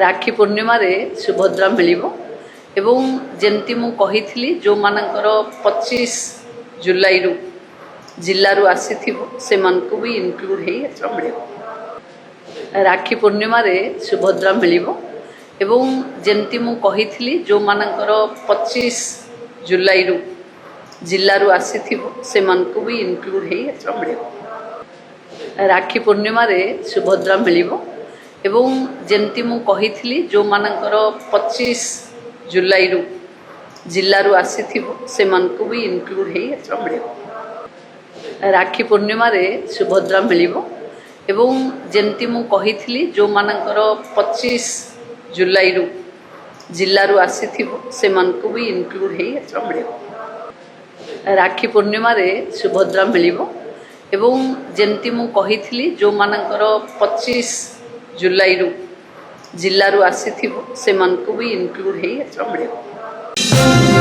राखी पूर्णिमा सुभद्रा मिल जमती मुझी जो मानकर 25 जुलाई जिलू आसी से भी इनक्लूड हो मिल राखी पूर्णिमा सुभद्रा मिल जमती मुझी जो मानकर 25 जुलाई जिलू आसी से भी इनक्लूड हो मिल राखी पूर्णिमा सुभद्रा मिल जमती मुझी जो मानकर 25 जुलाई जिलू आसी से भी इनक्लूड हो मिल राखी पूर्णिमा सुभद्रा मिल जमती मुझी जो मानकर 25 जुलाई जिलू आसी से भी इनक्लूड हो मिल राखी पूर्णिमा सुभद्रा मिल जमती मुझी जो मानकर 25 जुलाई जिलू आसी से भी इनक्लूड हो मिल।